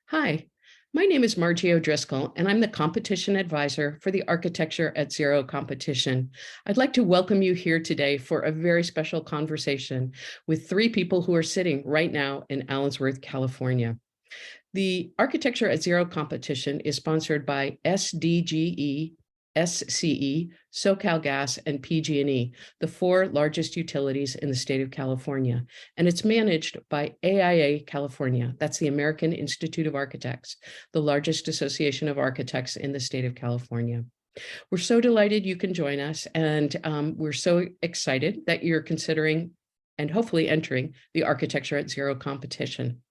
Hi, my name is Margie O'Driscoll, and I'm the competition advisor for the Architecture at Zero competition. I'd like to welcome you here today for a very special conversation with three people who are sitting right now in Allensworth, California. The Architecture at Zero competition is sponsored by SDGE, SCE, SoCalGas, and PG&E, the four largest utilities in the state of California. And it's managed by AIA California. That's the American Institute of Architects, the largest association of architects in the state of California. We're so delighted you can join us, and we're so excited that you're considering and hopefully entering the Architecture at Zero competition.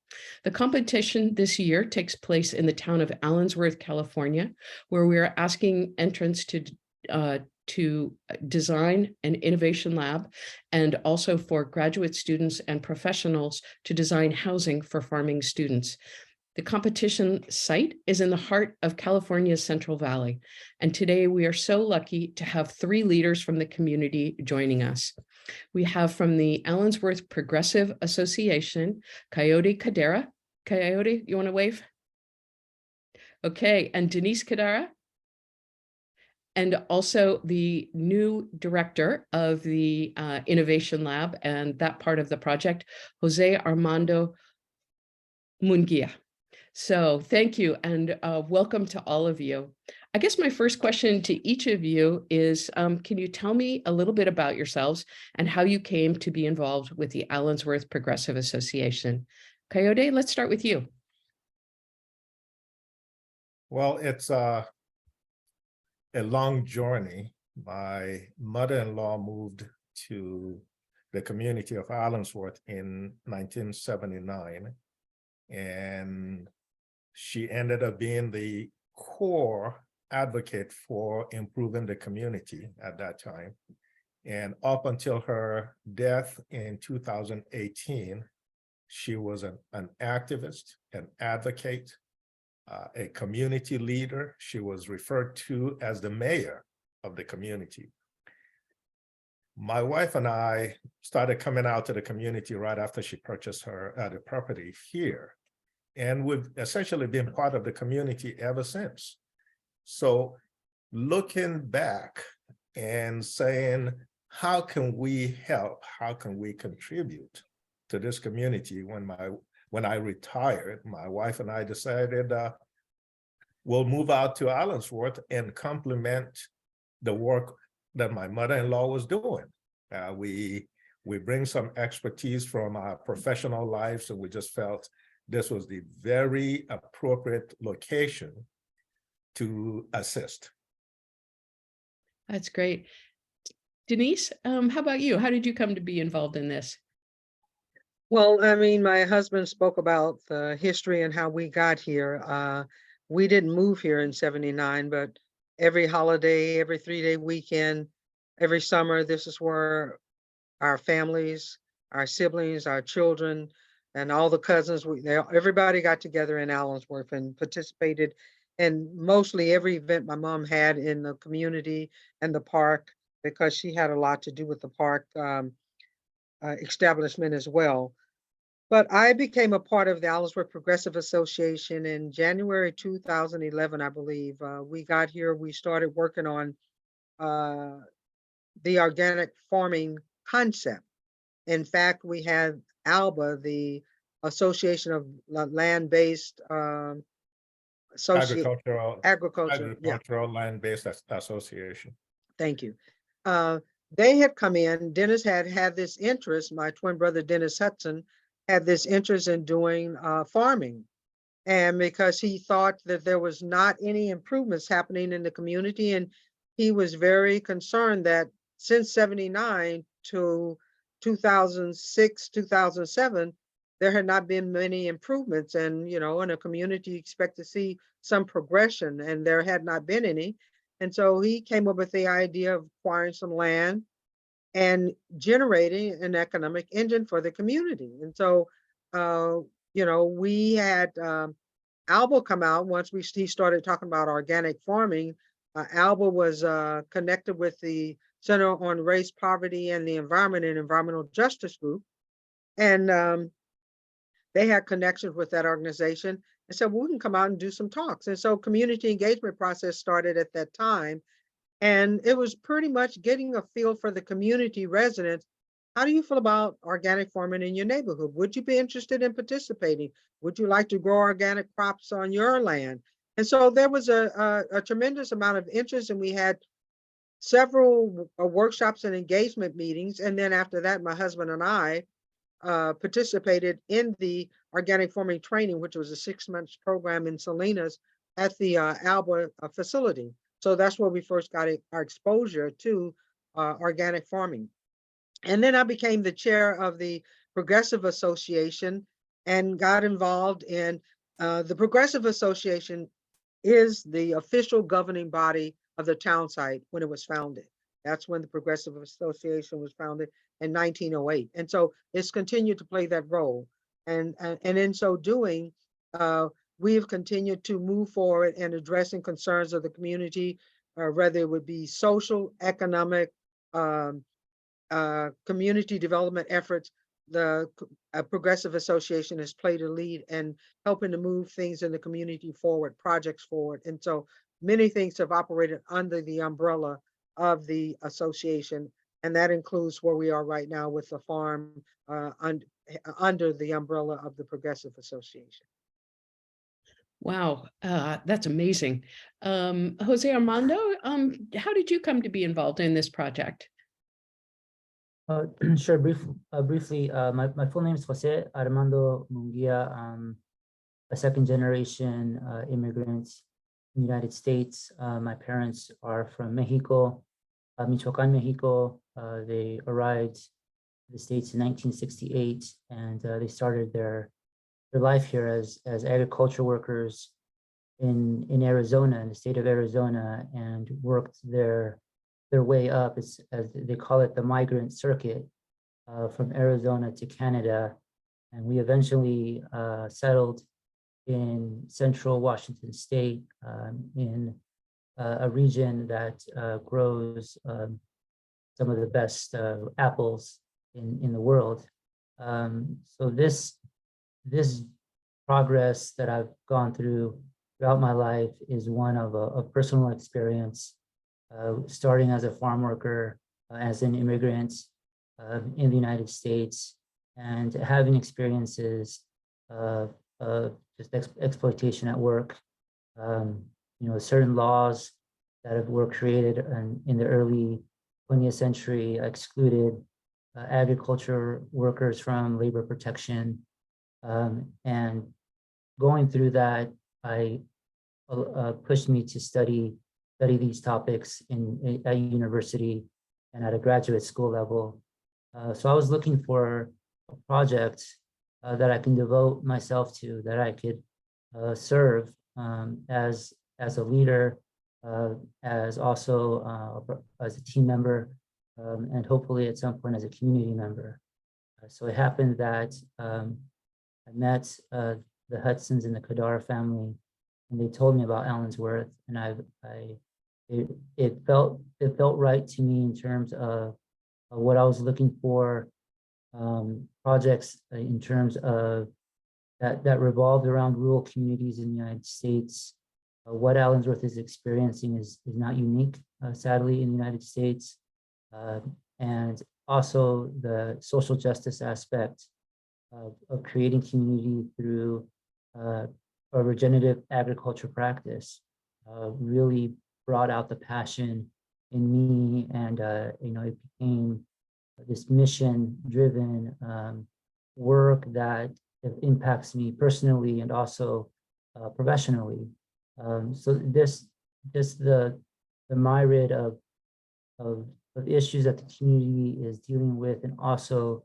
The competition this year takes place in the town of Allensworth, California, where we are asking entrants to design an innovation lab, and also for graduate students and professionals to design housing for farming students. The competition site is in the heart of California's Central Valley, and today we are so lucky to have three leaders from the community joining us. We have from the Allensworth Progessive Association, Kayode Kadara. Kayode, you want to wave? Okay, and Denise Kadara. And also the new director of the Innovation Lab and that part of the project, Jose Armando Munguia. So thank you, and welcome to all of you. I guess my first question to each of you is, can you tell me a little bit about yourselves and how you came to be involved with the Allensworth Progressive Association? Kayode, let's start with you. Well, it's a long journey. My mother-in-law moved to the community of Allensworth in 1979, and she ended up being the core advocate for improving the community at that time. And up until her death in 2018, she was an activist, an advocate, a community leader. She was referred to as the mayor of the community. My wife and I started coming out to the community right after she purchased her the property here. And we've essentially been part of the community ever since. So looking back and saying, how can we help? How can we contribute to this community? When I retired, my wife and I decided we'll move out to Allensworth and complement the work that my mother-in-law was doing. We bring some expertise from our professional lives, and we just felt this was the very appropriate location to assist. That's great. Denise, how about you? How did you come to be involved in this? Well, I mean, my husband spoke about the history and how we got here. We didn't move here in '79, but every holiday, every 3-day weekend, every summer, this is where our families, our siblings, our children, and all the cousins, everybody got together in Allensworth and participated in mostly every event my mom had in the community and the park, because she had a lot to do with the park establishment as well. But I became a part of the Allensworth Progressive Association in January 2011, I believe. We got here, we started working on the organic farming concept. In fact, we had ALBA, the Association of Land-Based Agricultural yeah. Land-Based Association. Thank you. They had come in. Dennis had this interest. My twin brother, Dennis Hudson, had this interest in doing farming. And because he thought that there was not any improvements happening in the community, and he was very concerned that since '79 to 2006, 2007, there had not been many improvements. And, you know, in a community, you expect to see some progression, and there had not been any. And so he came up with the idea of acquiring some land and generating an economic engine for the community. And so, you know, we had Alba come out once he started talking about organic farming. Alba was connected with the Center on Race, Poverty, and the Environment and Environmental Justice Group. And they had connections with that organization. and said, well, we can come out and do some talks. And so community engagement process started at that time. And it was pretty much getting a feel for the community residents. How do you feel about organic farming in your neighborhood? Would you be interested in participating? Would you like to grow organic crops on your land? And so there was a tremendous amount of interest, and we had several workshops and engagement meetings. And then after that, my husband and I participated in the organic farming training, which was a 6-month program in Salinas at the Alba facility. So that's where we first got our exposure to organic farming. And then I became the chair of the Progressive Association and got involved in the Progressive Association is the official governing body of the town site when it was founded. That's when the Progressive Association was founded in 1908. And so it's continued to play that role. And in so doing, we have continued to move forward in addressing concerns of the community, whether it would be social, economic, community development efforts. The Progressive Association has played a lead in helping to move things in the community forward, projects forward. And so many things have operated under the umbrella of the association. And that includes where we are right now with the farm under the umbrella of the Progressive Association. Wow, that's amazing. Jose Armando, how did you come to be involved in this project? Sure, briefly, my full name is Jose Armando Munguia. I'm a second-generation immigrant in the United States. My parents are from Mexico, Michoacan, Mexico. They arrived to the States in 1968, and they started their life here as agriculture workers in Arizona, in the state of Arizona, and worked their way up, as they call it, the migrant circuit, from Arizona to Canada. And we eventually settled in central Washington state, in a region that grows some of the best apples in the world. So this progress that I've gone throughout my life is one of a personal experience, starting as a farm worker, as an immigrant in the United States, and having experiences of just exploitation at work. Certain laws that were created in the early 20th century excluded agriculture workers from labor protection. And going through that, pushed me to study these topics at university and at a graduate school level. So I was looking for a project that I can devote myself to, that I could serve as a leader, as also as a team member, and hopefully at some point as a community member. So it happened that I met the Hudsons and the Kadara family, and they told me about Allensworth, and it felt right to me in terms of what I was looking for, projects in terms of that revolved around rural communities in the United States. What Allensworth is experiencing is not unique, sadly, in the United States, and also the social justice aspect of creating community through a regenerative agriculture practice really brought out the passion in me, and it became this mission-driven work that impacts me personally and also professionally. So the myriad of issues that the community is dealing with, and also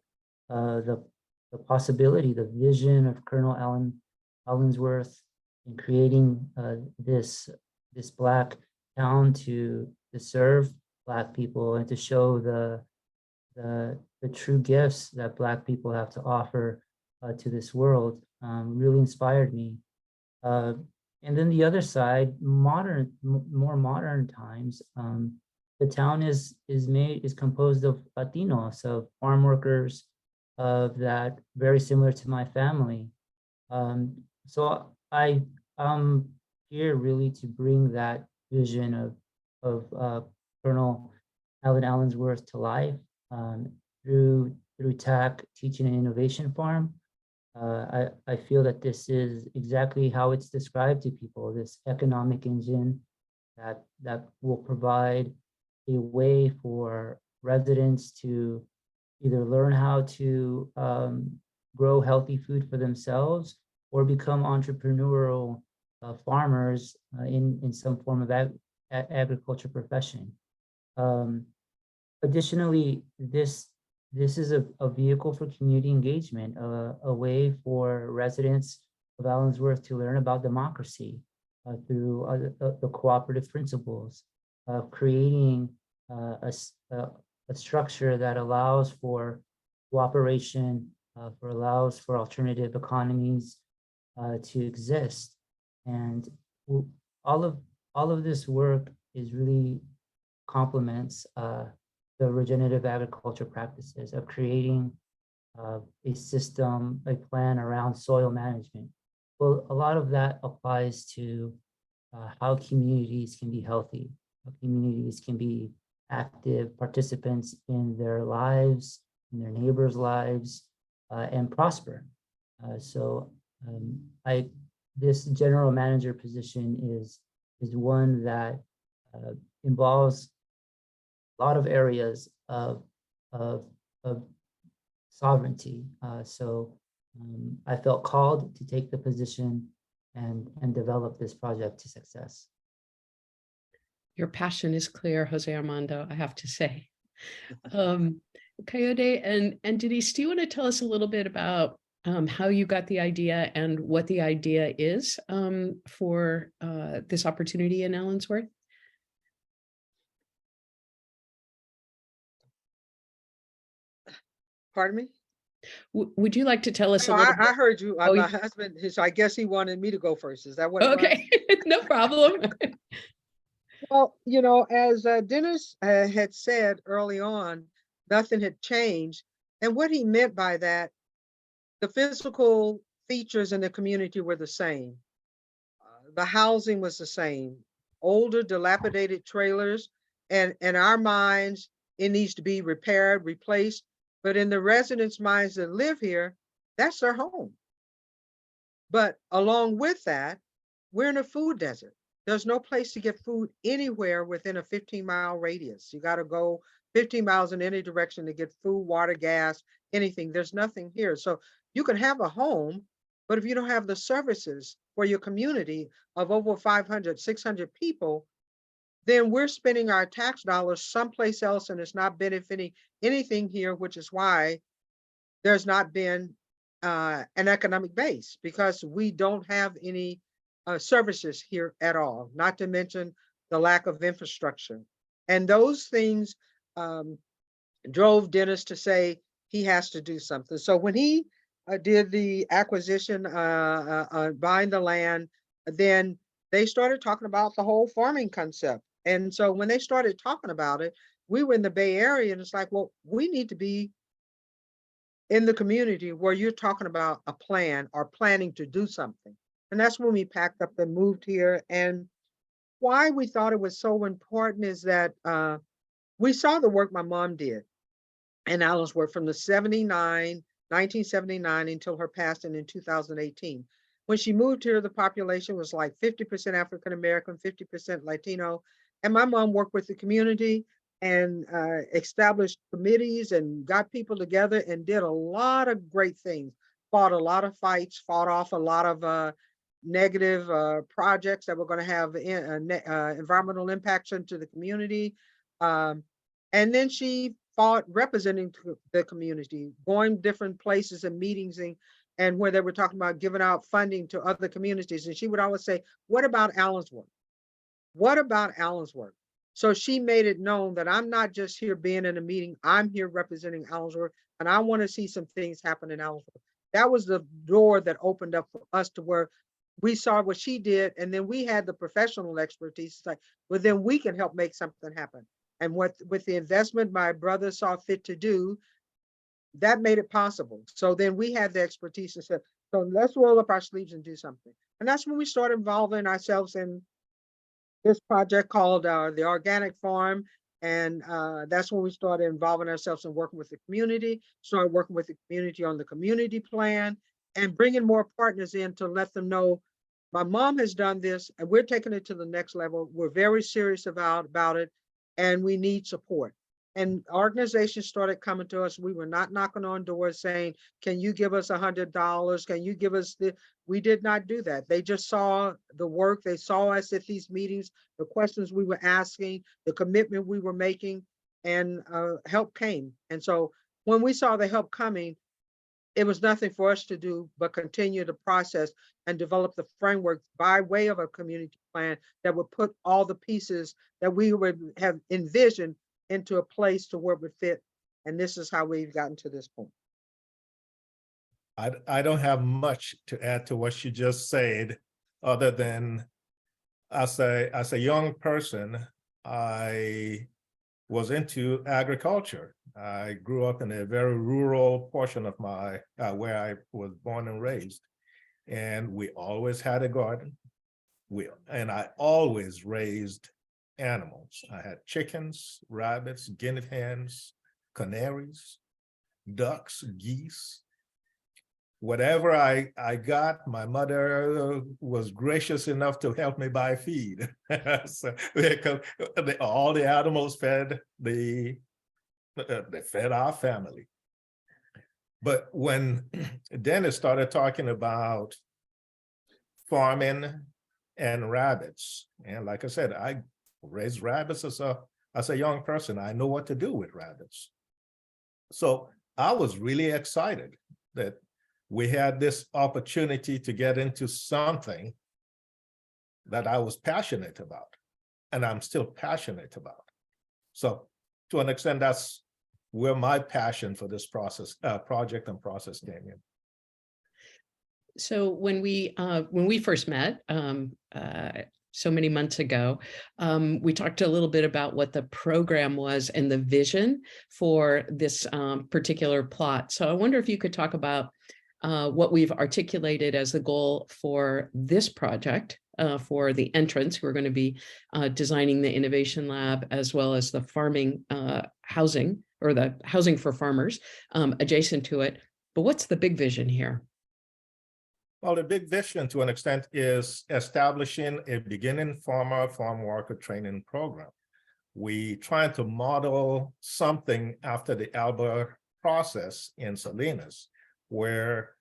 the possibility, the vision of Colonel Allensworth in creating this Black town to serve Black people and to show the true gifts that Black people have to offer to this world really inspired me. And then the other side, more modern times, the town is composed of Latinos, of farm workers, that very similar to my family. So I'm here really to bring that vision of Colonel Allen Allensworth to life through TAC Teaching and Innovation Farm. I feel that this is exactly how it's described to people, this economic engine that will provide a way for residents to either learn how to grow healthy food for themselves or become entrepreneurial farmers in some form of agriculture profession. Additionally, this is a vehicle for community engagement, a way for residents of Allensworth to learn about democracy through the cooperative principles of creating a structure that allows for cooperation, allows for alternative economies to exist. And all of this work is really complements the regenerative agriculture practices of creating a system, a plan around soil management. Well, a lot of that applies to how communities can be healthy, how communities can be active participants in their lives, in their neighbors' lives, and prosper. This general manager position is one that involves a lot of areas of sovereignty. I felt called to take the position and develop this project to success. Your passion is clear, Jose Armando, I have to say. Kayode and Denise, do you want to tell us a little bit about how you got the idea and what the idea is for this opportunity in Allensworth? Pardon me? Would you like to tell us a No, little I heard you. Oh, My husband, so I guess he wanted me to go first. Is that what it was? Okay, no problem. Well, as Dennis had said early on, nothing had changed. And what he meant by that, the physical features in the community were the same. The housing was the same. Older, dilapidated trailers. And in our minds, it needs to be repaired, replaced. But in the residents' minds that live here, that's their home. But along with that, we're in a food desert. There's no place to get food anywhere within a 15-mile radius. You got to go 15 miles in any direction to get food, water, gas, anything. There's nothing here. So you can have a home, but if you don't have the services for your community of over 500, 600 people, then we're spending our tax dollars someplace else and it's not benefiting anything here, which is why there's not been an economic base, because we don't have any services here at all, not to mention the lack of infrastructure. And those things drove Dennis to say he has to do something. So when he did the acquisition, buying the land, then they started talking about the whole farming concept. And so when they started talking about it, we were in the Bay Area and it's like, well, we need to be in the community where you're talking about a plan or planning to do something. And that's when we packed up and moved here. And why we thought it was so important is that we saw the work my mom did in Allensworth from the 1979 until her passing in 2018. When she moved here, the population was like 50% African-American, 50% Latino. And my mom worked with the community and established committees and got people together and did a lot of great things, fought a lot of fights, fought off a lot of negative projects that were going to have environmental impacts into the community. And then she fought representing the community, going different places and meetings and where they were talking about giving out funding to other communities. And she would always say, what about Allensworth? What about Allensworth? So she made it known that I'm not just here being in a meeting, I'm here representing Allensworth, and I want to see some things happen in Allensworth. That was the door that opened up for us to where we saw what she did, and then we had the professional expertise. It's like, well, then we can help make something happen. And with the investment my brother saw fit to do, that made it possible. So then we had the expertise and said, so let's roll up our sleeves and do something. And that's when we started involving ourselves in this project called the Organic Farm. And that's when we started involving ourselves in working with the community, started working with the community on the community plan, and bringing more partners in to let them know, my mom has done this and we're taking it to the next level. We're very serious about it and we need support. And organizations started coming to us. We were not knocking on doors saying, can you give us $100? Can you give us the, we did not do that. They just saw the work. They saw us at these meetings, the questions we were asking, the commitment we were making, and help came. And so when we saw the help coming, it was nothing for us to do but continue the process and develop the framework by way of a community plan that would put all the pieces that we would have envisioned into a place to where it would fit. And this is how we've gotten to this point. I don't have much to add to what you just said, other than as a young person, I was into agriculture. I grew up in a very rural portion of my where I was born and raised, and we always had a garden. And I always raised animals. I had chickens, rabbits, guinea hens, canaries, ducks, geese. Whatever I got, my mother was gracious enough to help me buy feed. So, because all the animals fed they fed our family. But when Dennis started talking about farming and rabbits, and like I said, I raised rabbits as a young person. I know what to do with rabbits. So I was really excited that we had this opportunity to get into something that I was passionate about, and I'm still passionate about. So to an extent, that's where my passion for this project and process came in. So when we first met so many months ago, we talked a little bit about what the program was and the vision for this particular plot. So I wonder if you could talk about what we've articulated as the goal for this project, for the entrance. We're going to be designing the innovation lab as well as the farming housing, or the housing for farmers adjacent to it. But what's the big vision here? Well, the big vision to an extent is establishing a beginning farmer, farm worker training program. We try to model something after the Alba process in Salinas, where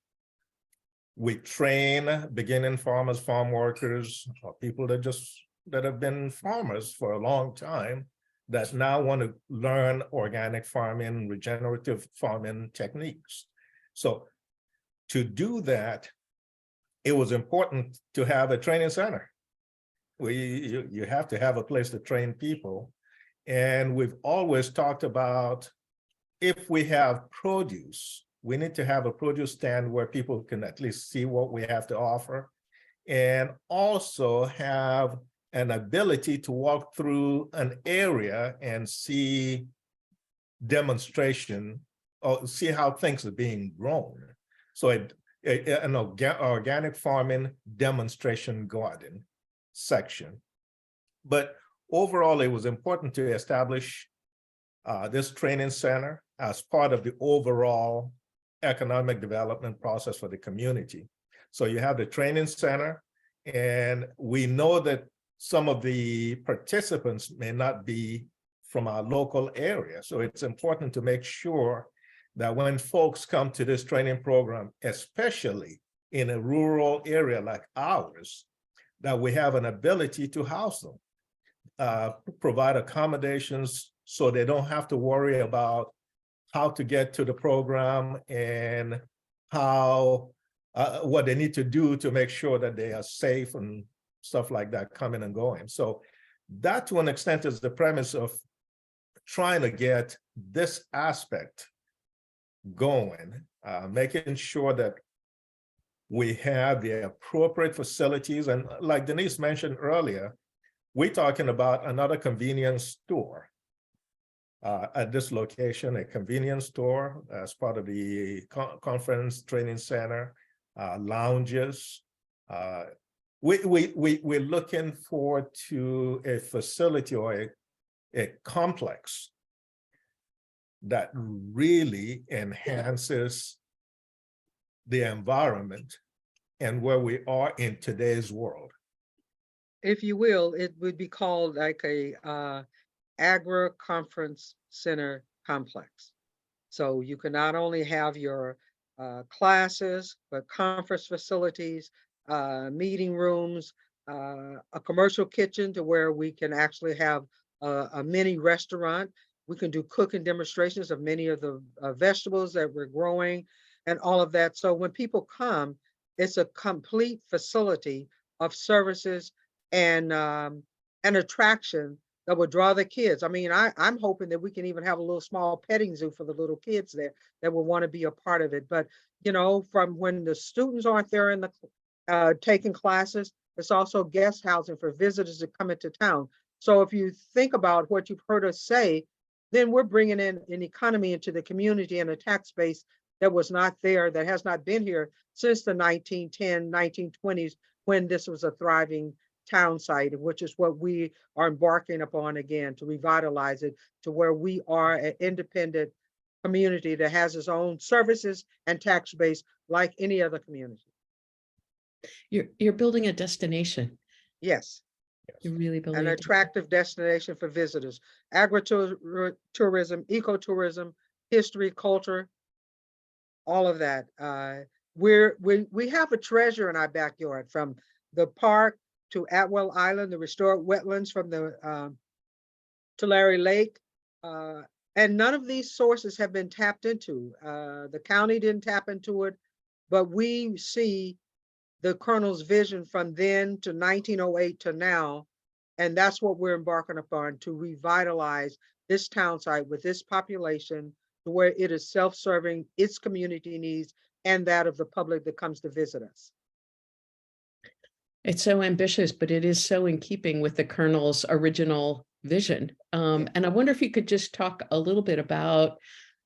we train beginning farmers, farm workers, or people that have been farmers for a long time that now want to learn organic farming, regenerative farming techniques. So to do that, it was important to have a training center. You have to have a place to train people. And we've always talked about, if we have produce, we need to have a produce stand where people can at least see what we have to offer, and also have an ability to walk through an area and see demonstration or see how things are being grown. So an organic farming demonstration garden section. But overall, it was important to establish this training center as part of the overall economic development process for the community. So you have the training center, and we know that some of the participants may not be from our local area. So it's important to make sure that when folks come to this training program, especially in a rural area like ours, that we have an ability to house them, provide accommodations so they don't have to worry about how to get to the program and how what they need to do to make sure that they are safe and stuff like that coming and going. So that, to an extent, is the premise of trying to get this aspect going, making sure that we have the appropriate facilities. And like Denise mentioned earlier, we're talking about another convenience store. at this location, a convenience store as part of the conference training center, lounges. We're looking forward to a facility or a complex that really enhances the environment and where we are in today's world. If you will, it would be called like a agri conference center complex. So you can not only have your classes, but conference facilities, meeting rooms, a commercial kitchen to where we can actually have a mini restaurant. We can do cooking demonstrations of many of the vegetables that we're growing and all of that. So when people come, it's a complete facility of services and an attraction that will draw the kids. I mean, I'm hoping that we can even have a little small petting zoo for the little kids there that will want to be a part of it. But, you know, from when the students aren't there in the taking classes, it's also guest housing for visitors that come into town. So if you think about what you've heard us say, then we're bringing in an economy into the community and a tax base that was not there, that has not been here since the 1910, 1920s, when this was a thriving town site, which is what we are embarking upon again, to revitalize it to where we are an independent community that has its own services and tax base like any other community. You're building a destination. Yes, You're really an building a attractive destination for visitors. Agritourism, ecotourism, history, culture, all of that. We have a treasure in our backyard, from the park to Atwell Island, the restored wetlands from the Tulare Lake. And none of these sources have been tapped into. The county didn't tap into it, but we see the Colonel's vision from then to 1908 to now. And that's what we're embarking upon, to revitalize this town site with this population to where it is self-serving, its community needs, and that of the public that comes to visit us. It's so ambitious, but it is so in keeping with the Colonel's original vision. And I wonder if you could just talk a little bit about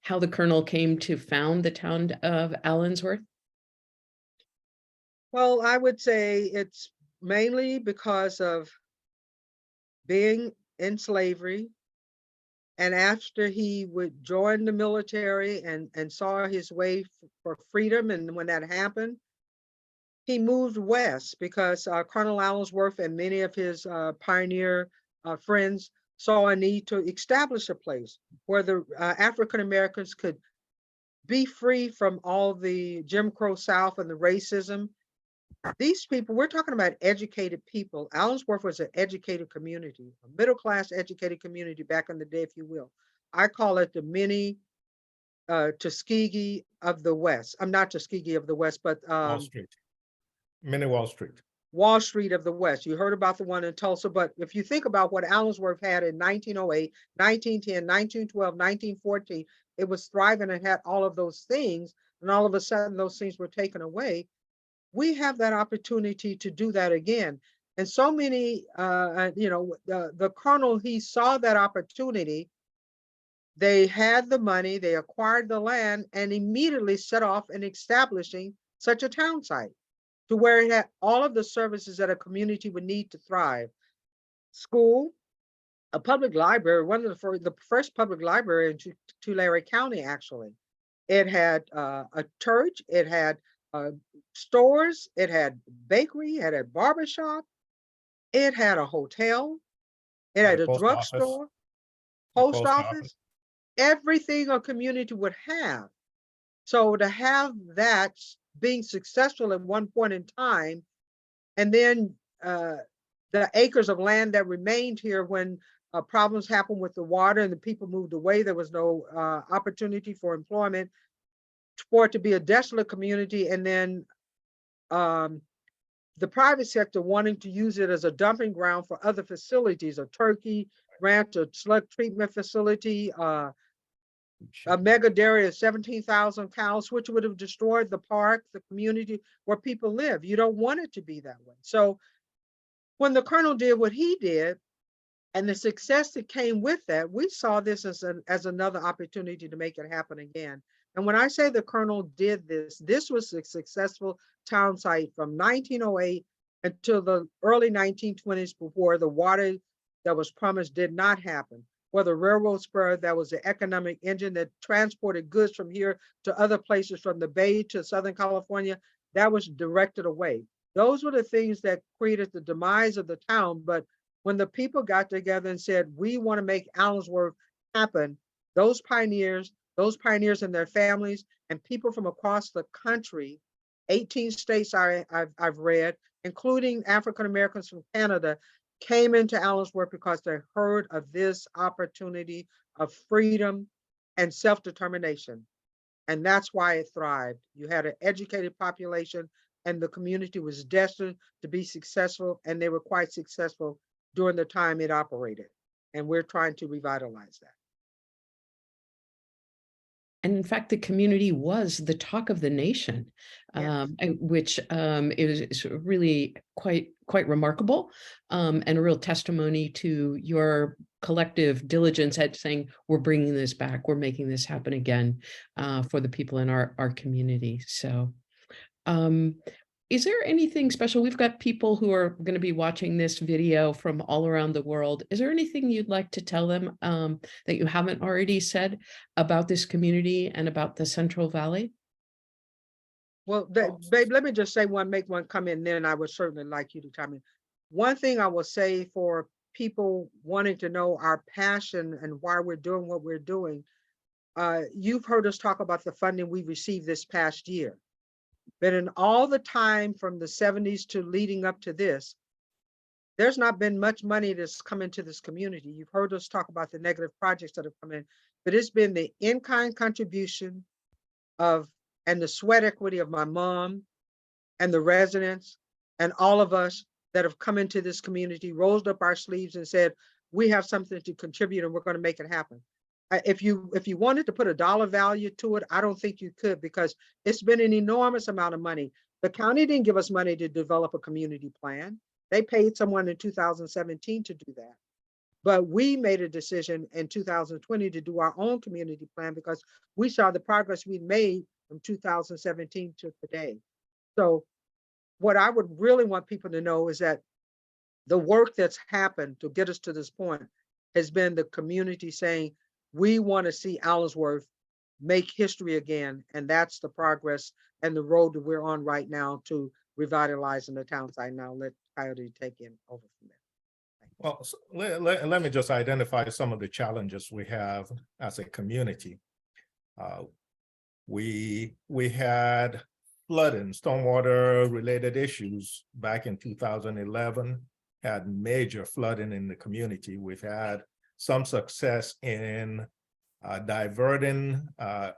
how the Colonel came to found the town of Allensworth. Well, I would say it's mainly because of being in slavery. And after he would join the military and saw his way for freedom, and when that happened, he moved west because Colonel Allensworth and many of his pioneer friends saw a need to establish a place where the African Americans could be free from all the Jim Crow South and the racism. These people, we're talking about educated people. Allensworth was an educated community, a middle-class educated community back in the day, if you will. I call it the mini Tuskegee of the West. I'm not Tuskegee of the West, but Wall Street, mini Wall Street. Wall Street of the West. You heard about the one in Tulsa, but if you think about what Allensworth had in 1908, 1910, 1912, 1914, it was thriving and had all of those things, and all of a sudden those things were taken away. We have that opportunity to do that again. And so many, the Colonel, he saw that opportunity. They had the money, they acquired the land, and immediately set off in establishing such a town site to where it had all of the services that a community would need to thrive. School, a public library, one of the first public library in Tulare County, actually. It had a church, it had stores, it had bakery, it had a barbershop, it had a hotel, it had a drugstore, post office, everything a community would have. So to have that being successful at one point in time, and then the acres of land that remained here when problems happened with the water and the people moved away, there was no opportunity for employment, for it to be a desolate community, and then the private sector wanting to use it as a dumping ground for other facilities, a turkey ranch, a slug treatment facility, a mega dairy of 17,000 cows, which would have destroyed the park, the community where people live. You don't want it to be that way. So when the Colonel did what he did, And the success that came with that, we saw this as another opportunity to make it happen again. And when I say the Colonel did this, this was a successful town site from 1908 until the early 1920s, before the water that was promised did not happen. For the railroad spur, that was the economic engine that transported goods from here to other places, from the Bay to Southern California, that was directed away. Those were the things that created the demise of the town. But when the people got together and said, we want to make Allensworth happen, those pioneers and their families, and people from across the country, 18 states I've read, including African Americans from Canada, came into Allensworth because they heard of this opportunity of freedom and self-determination. And that's why it thrived. You had an educated population, and the community was destined to be successful, and they were quite successful during the time it operated. And we're trying to revitalize that. And in fact, the community was the talk of the nation, Yes. which is really quite remarkable, and a real testimony to your collective diligence at saying, we're bringing this back, we're making this happen again for the people in our community. So is there anything special? We've got people who are going to be watching this video from all around the world. Is there anything you'd like to tell them that you haven't already said about this community and about the Central Valley? Well, babe, let me just say make one comment, then I would certainly like you to chime in. One thing I will say for people wanting to know our passion and why we're doing what we're doing, you've heard us talk about the funding we received this past year. But in all the time from the 70s to leading up to this, there's not been much money that's come into this community. You've heard us talk about the negative projects that have come in, but it's been the in-kind contribution and the sweat equity of my mom and the residents and all of us that have come into this community, rolled up our sleeves and said, we have something to contribute and we're going to make it happen. If you wanted to put a dollar value to it, I don't think you could, because it's been an enormous amount of money. The county didn't give us money to develop a community plan. They paid someone in 2017 to do that. But we made a decision in 2020 to do our own community plan because we saw the progress we made from 2017 to today. So what I would really want people to know is that the work that's happened to get us to this point has been the community saying, we want to see Allensworth make history again. And that's the progress and the road that we're on right now to revitalizing the town site. Now let Kayode take in over from there. Well, so let me just identify some of the challenges we have as a community. We had flooding, stormwater related issues back in 2011, had major flooding in the community. We've had some success in diverting a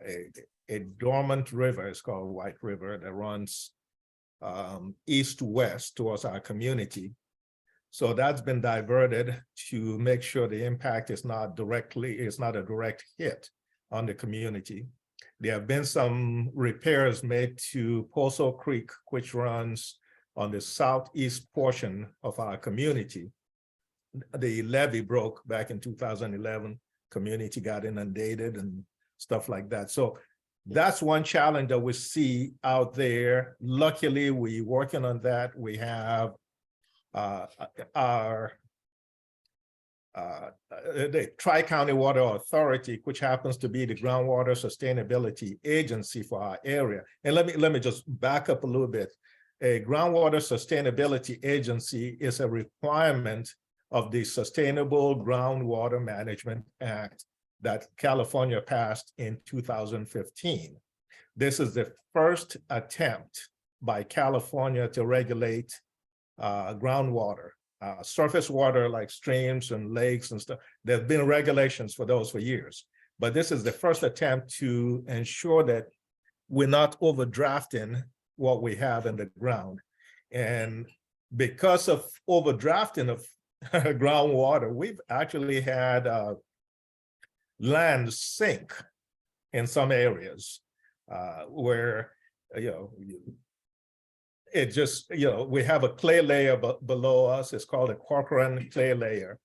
dormant river, it's called White River, that runs east-west towards our community. So that's been diverted to make sure the impact is not a direct hit on the community. There have been some repairs made to Poso Creek, which runs on the southeast portion of our community. The levee broke back in 2011, community got inundated and stuff like that. So that's one challenge that we see out there. Luckily, we're working on that. We have the Tri-County Water Authority, which happens to be the groundwater sustainability agency for our area. And let me just back up a little bit. A groundwater sustainability agency is a requirement of the Sustainable Groundwater Management Act that California passed in 2015. This is the first attempt by California to regulate groundwater, surface water like streams and lakes and stuff. There have been regulations for those for years, but this is the first attempt to ensure that we're not overdrafting what we have in the ground. And because of overdrafting of groundwater, we've actually had land sink in some areas where, it just, we have a clay layer below us. It's called a Corcoran clay layer.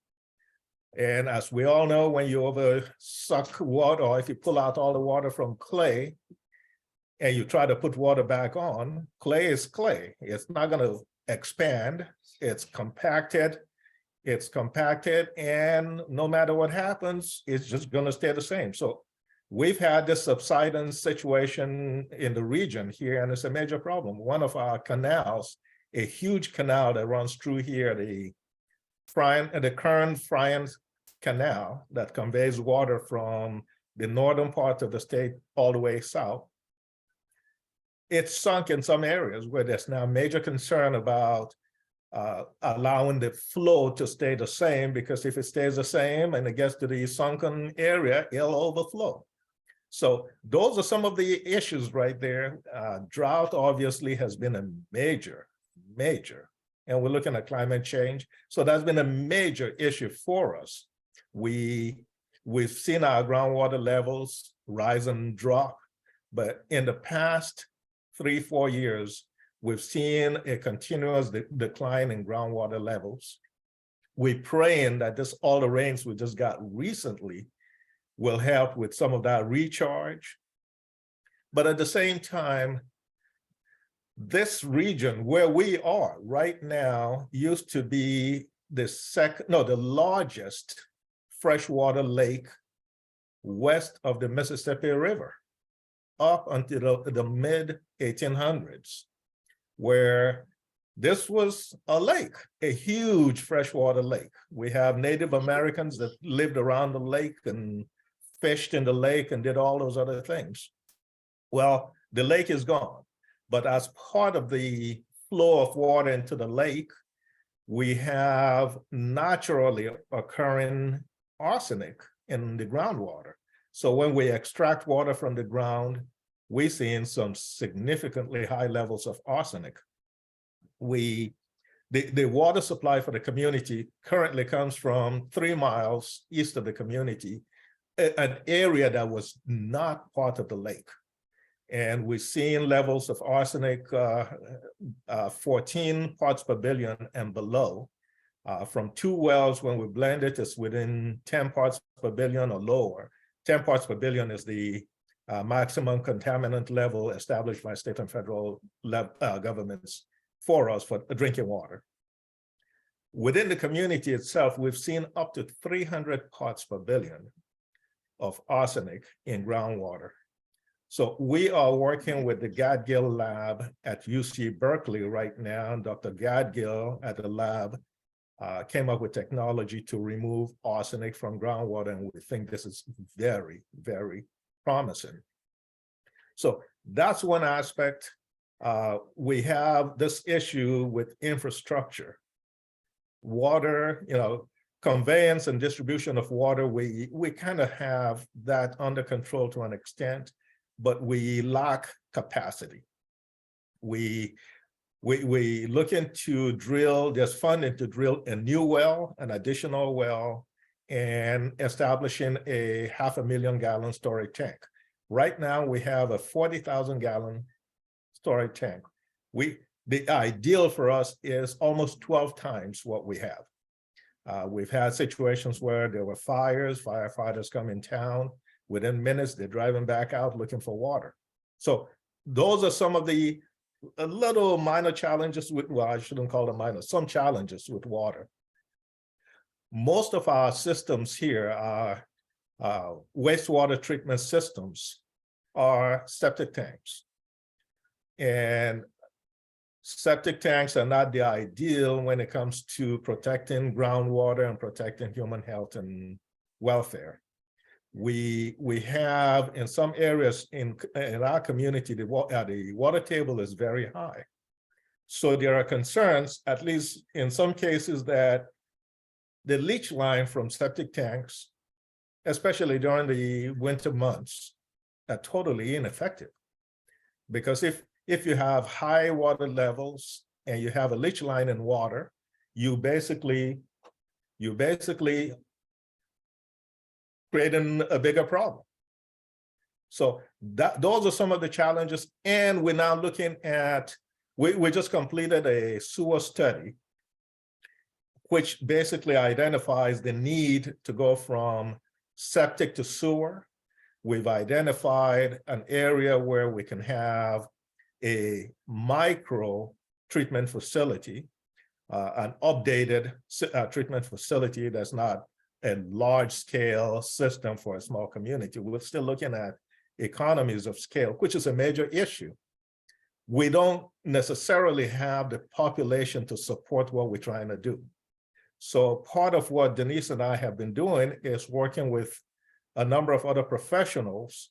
And as we all know, when you over suck water, or if you pull out all the water from clay and you try to put water back on, clay is clay. It's not going to expand. It's compacted. And no matter what happens, it's just going to stay the same. So we've had this subsidence situation in the region here, and it's a major problem. One of our canals, a huge canal that runs through here, the current Friant Canal that conveys water from the northern part of the state all the way south, it's sunk in some areas where there's now major concern about allowing the flow to stay the same, because if it stays the same and it gets to the sunken area, it'll overflow. So those are some of the issues right there. Drought obviously has been a major, and we're looking at climate change. So that's been a major issue for us. We've seen our groundwater levels rise and drop, but in the past 3-4 years, we've seen a continuous decline in groundwater levels. We're praying that all the rains we just got recently will help with some of that recharge. But at the same time, this region where we are right now used to be the largest freshwater lake west of the Mississippi River, up until the mid-1800s, where this was a lake, a huge freshwater lake. We have Native Americans that lived around the lake and fished in the lake and did all those other things. Well, the lake is gone, but as part of the flow of water into the lake, we have naturally occurring arsenic in the groundwater. So when we extract water from the ground, we're seeing some significantly high levels of arsenic. The water supply for the community currently comes from 3 miles east of the community, an area that was not part of the lake. And we're seeing levels of arsenic 14 parts per billion and below. From 2 wells, when we blend it, it's within 10 parts per billion or lower. 10 parts per billion is the maximum contaminant level established by state and federal governments for us for drinking water. Within the community itself, we've seen up to 300 parts per billion of arsenic in groundwater. So we are working with the Gadgill lab at UC Berkeley right now. Dr. Gadgill at the lab came up with technology to remove arsenic from groundwater, and we think this is very, very promising. So that's one aspect. We have this issue with infrastructure. Water, conveyance and distribution of water, we kind of have that under control to an extent, but we lack capacity. We looking to drill, there's funding to drill a new well, an additional well, and establishing a 500,000 gallon storage tank. Right now, we have a 40,000 gallon storage tank. The ideal for us is almost 12 times what we have. We've had situations where there were fires, firefighters come in town, within minutes, they're driving back out looking for water. So those are some of the little minor challenges with, well, I shouldn't call them minor, some challenges with water. Most of our systems here are wastewater treatment systems are septic tanks. And septic tanks are not the ideal when it comes to protecting groundwater and protecting human health and welfare. We have in some areas in our community, the water table is very high. So there are concerns, at least in some cases, that the leach line from septic tanks, especially during the winter months, are totally ineffective. Because if you have high water levels and you have a leach line in water, you basically creating a bigger problem. So those are some of the challenges. And we're now looking at, we just completed a sewer study which basically identifies the need to go from septic to sewer. We've identified an area where we can have a micro treatment facility, an updated treatment facility that's not a large scale system for a small community. We're still looking at economies of scale, which is a major issue. We don't necessarily have the population to support what we're trying to do. So part of what Denise and I have been doing is working with a number of other professionals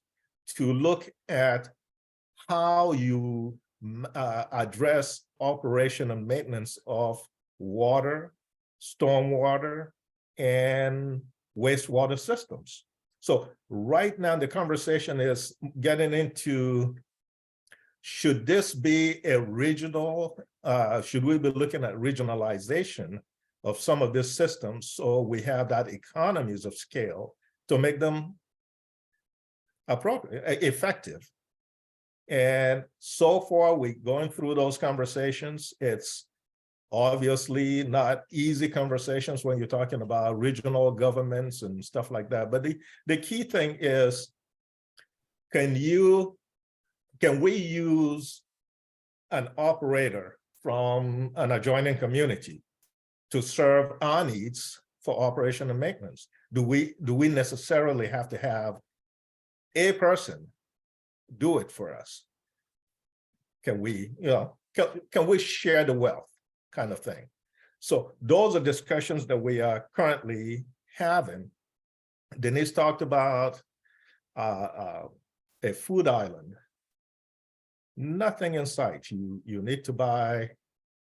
to look at how you address operation and maintenance of water, stormwater, and wastewater systems. So right now the conversation is getting into, should this be a regional, should we be looking at regionalization of some of these systems so we have that economies of scale to make them appropriate, effective. And so far, we're going through those conversations. It's obviously not easy conversations when you're talking about regional governments and stuff like that. But the key thing is, can we use an operator from an adjoining community to serve our needs for operation and maintenance? Do we necessarily have to have a person do it for us? Can we, can we share the wealth kind of thing? So those are discussions that we are currently having. Denise talked about a food island. Nothing in sight. You need to buy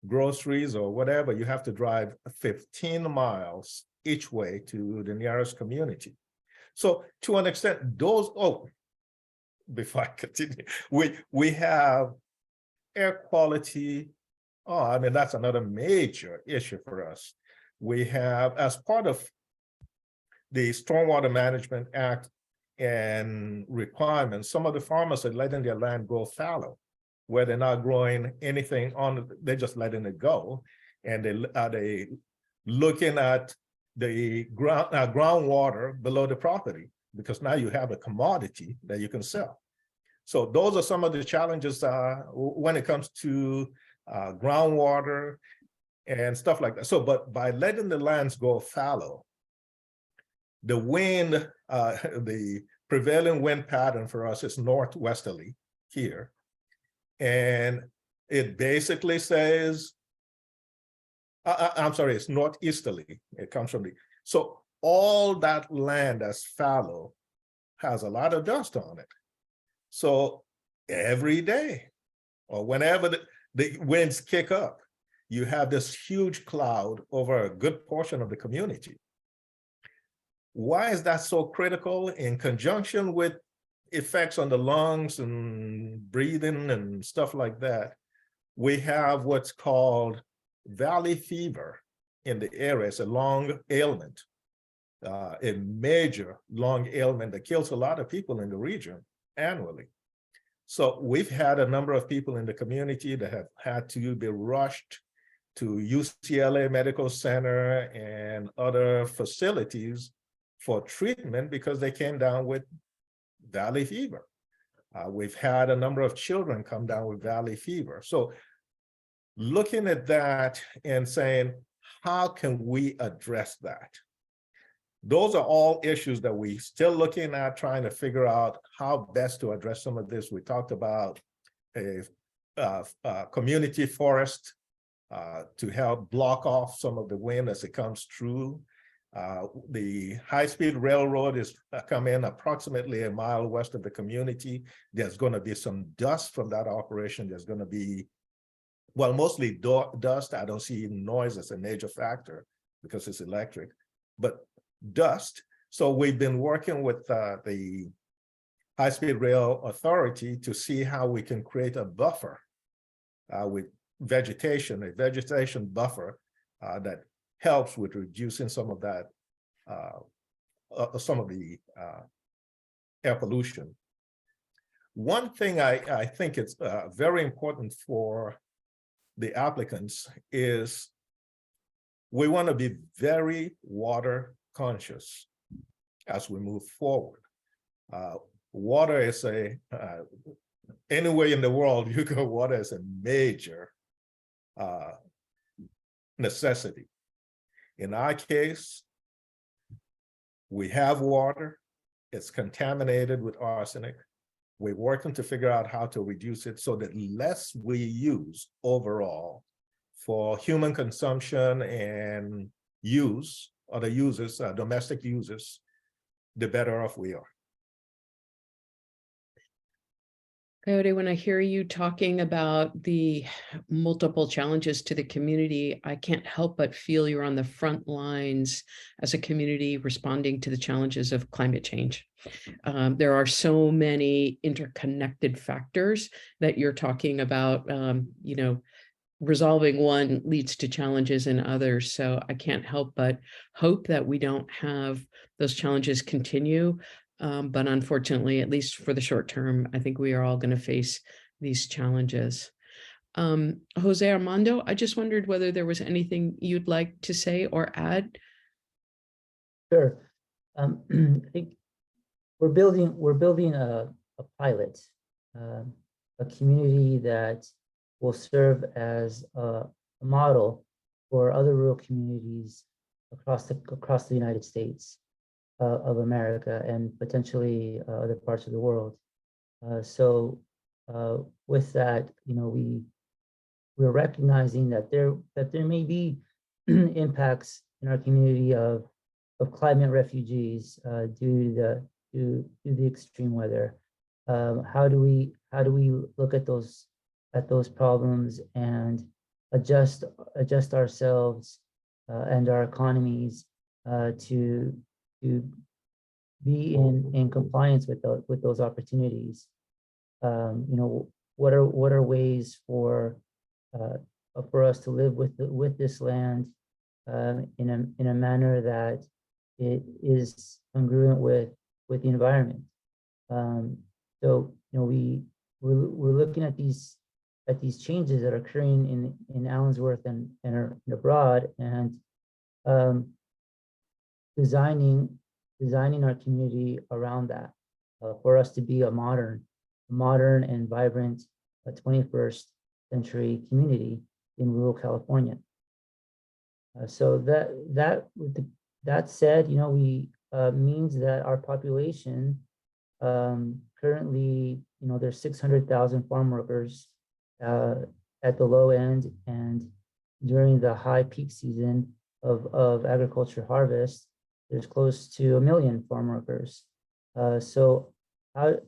groceries or whatever. You have to drive 15 miles each way to the nearest community. So to an extent, those, before I continue, we have air quality. Oh, I mean, that's another major issue for us. We have, as part of the Stormwater Management Act and requirements, some of the farmers are letting their land go fallow, where they're not growing anything on it, they're just letting it go. And they looking at the groundwater below the property, because now you have a commodity that you can sell. So those are some of the challenges when it comes to groundwater and stuff like that. So, but by letting the lands go fallow, the wind, the prevailing wind pattern for us is northwesterly here. And it basically says, I'm sorry, it's northeasterly. It comes from so all that land that's fallow has a lot of dust on it. So every day, or whenever the winds kick up, you have this huge cloud over a good portion of the community. Why is that so critical? In conjunction with effects on the lungs and breathing and stuff like that, we have what's called valley fever in the area. It's a lung ailment, a major lung ailment that kills a lot of people in the region annually. So we've had a number of people in the community that have had to be rushed to UCLA Medical Center and other facilities for treatment because they came down with valley fever. We've had a number of children come down with valley fever. So looking at that and saying, how can we address that? Those are all issues that we're still looking at, trying to figure out how best to address some of this. We talked about a community forest to help block off some of the wind as it comes through. The high-speed railroad is coming approximately a mile west of the community. There's going to be some dust from that operation. There's going to be, well, mostly dust. I don't see noise as a major factor because it's electric, but dust. So we've been working with the high-speed rail authority to see how we can create a buffer with vegetation, a vegetation buffer that helps with reducing some of that, some of the air pollution. One thing I think it's very important for the applicants is we want to be very water conscious as we move forward. Water is anywhere in the world you go, water is a major necessity. In our case, we have water, it's contaminated with arsenic. We're working to figure out how to reduce it so that less we use overall for human consumption and use, other users, domestic users, the better off we are. Kayode, when I hear you talking about the multiple challenges to the community, I can't help but feel you're on the front lines as a community responding to the challenges of climate change. There are so many interconnected factors that you're talking about, resolving one leads to challenges in others. So I can't help but hope that we don't have those challenges continue. But unfortunately, at least for the short term, I think we are all going to face these challenges. Jose Armando, I just wondered whether there was anything you'd like to say or add. Sure. I think we're building a pilot, a community that will serve as a model for other rural communities across the United States of America and potentially other parts of the world. So with that, we're recognizing that there may be impacts in our community of climate refugees due to the extreme weather. How do we look at those problems and adjust ourselves and our economies to be in compliance with those opportunities? What are ways for us to live with this land in a manner that it is congruent with the environment? So we're looking at these changes that are occurring in Allensworth and abroad, and designing our community around that for us to be a modern and vibrant 21st century community in rural California. So that said, we means that our population currently, there's 600,000 farm workers at the low end, and during the high peak season of agriculture harvest, there's close to 1 million farm workers. So how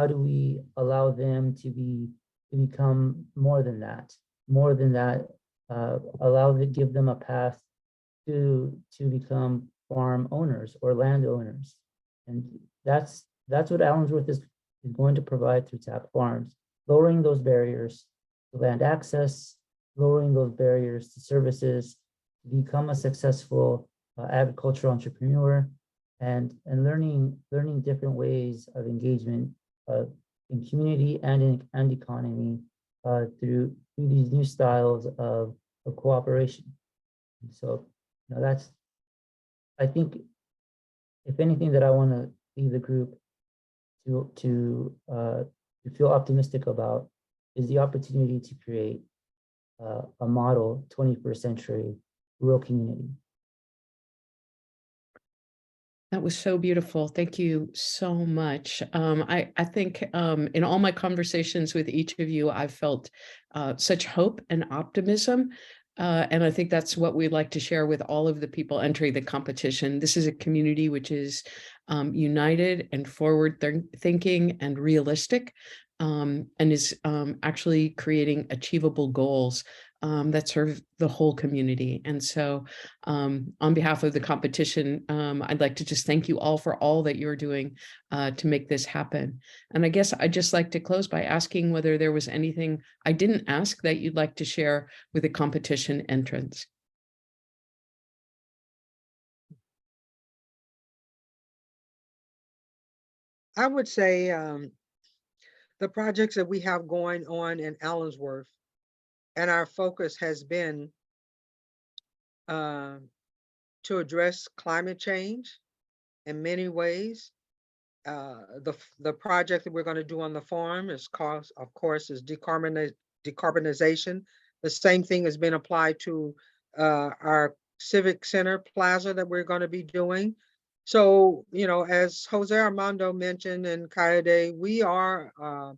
do we allow them to become more than that? Give them a path to become farm owners or land owners, and that's what Allensworth is going to provide through TAC Farms, lowering those barriers to land access, lowering those barriers to services, to become a successful agricultural entrepreneur, and learning different ways of engagement in community and economy through these new styles of cooperation. And so, that's, I think, if anything, that I want to leave the group to feel optimistic about is the opportunity to create a model 21st century rural community. That was so beautiful. Thank you so much. I think in all my conversations with each of you, I've felt such hope and optimism. And I think that's what we'd like to share with all of the people entering the competition. This is a community which is united and forward thinking and realistic, and is actually creating achievable goals that serve the whole community. And so on behalf of the competition, I'd like to just thank you all for all that you're doing to make this happen. And I guess I'd just like to close by asking whether there was anything I didn't ask that you'd like to share with the competition entrants. I would say the projects that we have going on in Allensworth, and our focus has been uh, to address climate change in many ways. The project that we're going to do on the farm is of course, is decarbonization. The same thing has been applied to our civic center plaza that we're going to be doing. So, as Jose Armando mentioned and Kayode, we are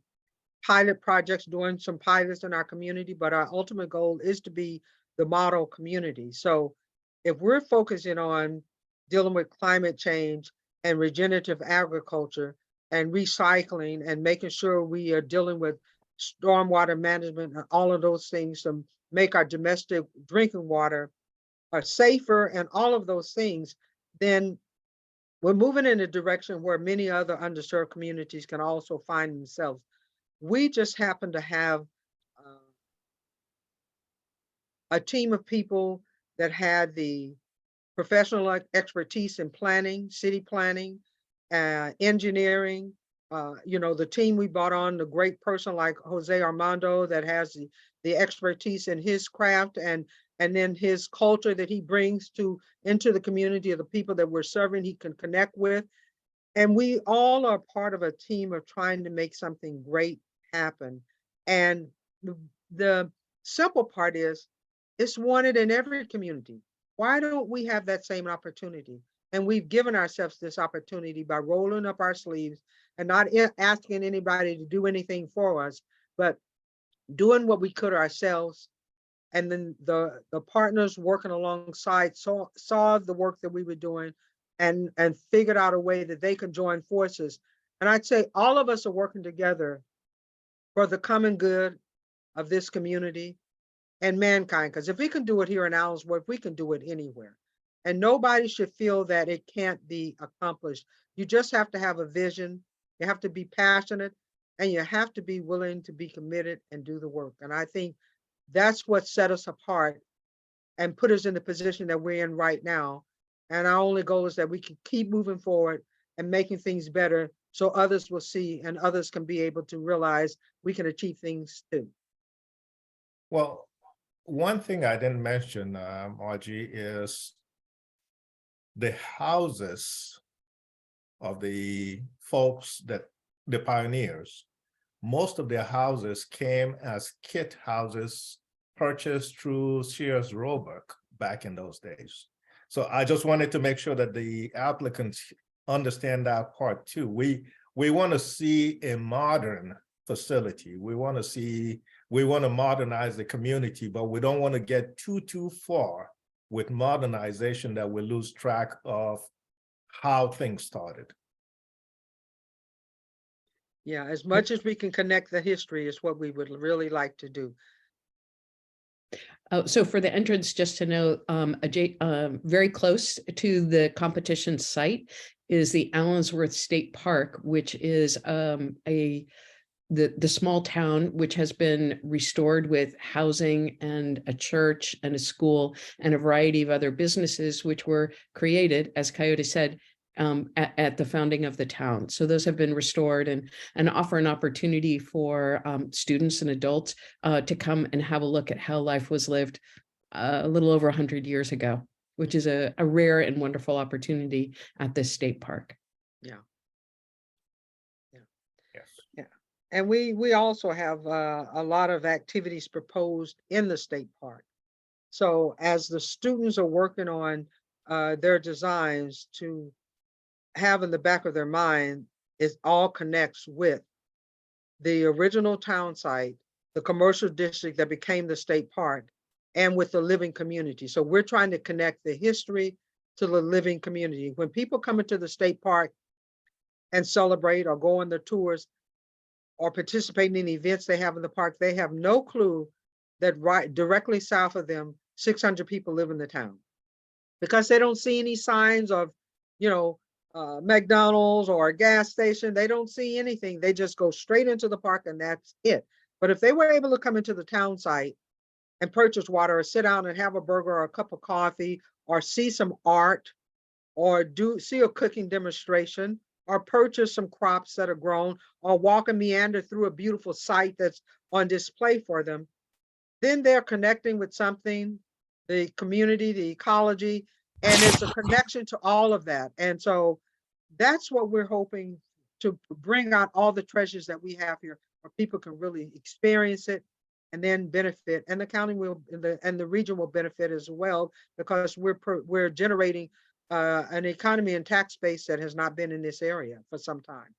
pilot projects, doing some pilots in our community, but our ultimate goal is to be the model community. So if we're focusing on dealing with climate change and regenerative agriculture and recycling and making sure we are dealing with stormwater management and all of those things to make our domestic drinking water safer and all of those things, then we're moving in a direction where many other underserved communities can also find themselves. We just happen to have a team of people that had the professional expertise in planning, city planning, engineering. The team we brought on, the great person like Jose Armando that has the expertise in his craft and then his culture that he brings into the community of the people that we're serving, he can connect with. And we all are part of a team of trying to make something great happen. And the simple part is it's wanted in every community. Why don't we have that same opportunity? And we've given ourselves this opportunity by rolling up our sleeves and not asking anybody to do anything for us, but doing what we could ourselves. And then the partners working alongside saw the work that we were doing and figured out a way that they could join forces. And I'd say all of us are working together for the common good of this community and mankind. Because if we can do it here in Allensworth, we can do it anywhere. And nobody should feel that it can't be accomplished. You just have to have a vision. You have to be passionate and you have to be willing to be committed and do the work. And I think that's what set us apart and put us in the position that we're in right now. And our only goal is that we can keep moving forward and making things better so others will see and others can be able to realize we can achieve things too. Well, one thing I didn't mention, Margie, is the houses of the folks the pioneers. Most of their houses came as kit houses purchased through Sears Roebuck back in those days. So I just wanted to make sure that the applicants understand that part too. We want to see a modern facility. We want to modernize the community, but we don't want to get too far with modernization that we lose track of how things started. Yeah, as much as we can connect the history is what we would really like to do. So for the entrance, just to know, very close to the competition site is the Allensworth State Park, which is the small town which has been restored with housing and a church and a school and a variety of other businesses which were created, as Kayode said, at the founding of the town. So those have been restored and offer an opportunity for students and adults to come and have a look at how life was lived a little over 100 years ago, which is a rare and wonderful opportunity at this state park. Yeah. Yes. Yeah. And we also have a lot of activities proposed in the state park. So as the students are working on their designs, to have in the back of their mind, it all connects with the original town site, the commercial district that became the state park, and with the living community. So we're trying to connect the history to the living community. When people come into the state park and celebrate or go on their tours or participate in events they have in the park, they have no clue that right directly south of them, 600 people live in the town, because they don't see any signs of, McDonald's or a gas station. They don't see anything. They just go straight into the park and that's it. But if they were able to come into the town site and purchase water or sit down and have a burger or a cup of coffee or see some art or see a cooking demonstration or purchase some crops that are grown or walk and meander through a beautiful site that's on display for them, then they're connecting with something the community, the ecology, and it's a connection to all of that. And so that's what we're hoping to bring out all the treasures that we have here, where people can really experience it and then benefit. And the county will, and the region will benefit as well, because we're generating an economy and tax base that has not been in this area for some time.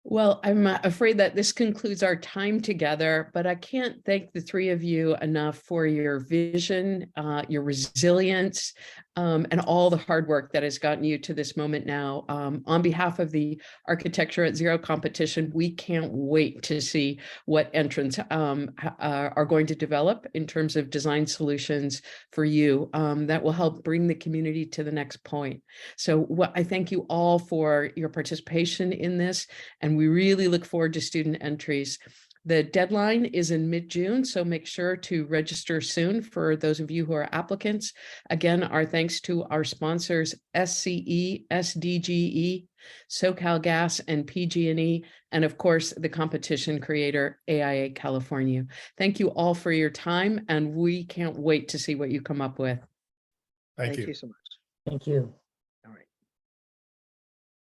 Well, I'm afraid that this concludes our time together, but I can't thank the three of you enough for your vision, your resilience, and all the hard work that has gotten you to this moment now. On behalf of the Architecture at Zero competition, we can't wait to see what entrants are going to develop in terms of design solutions for you that will help bring the community to the next point. So I thank you all for your participation in this, and we really look forward to student entries. The deadline is in mid-June, so make sure to register soon for those of you who are applicants. Again, our thanks to our sponsors, SCE, SDGE, SoCal Gas, and PG&E, and of course, the competition creator, AIA California. Thank you all for your time, and we can't wait to see what you come up with. Thank you. So much. Thank you.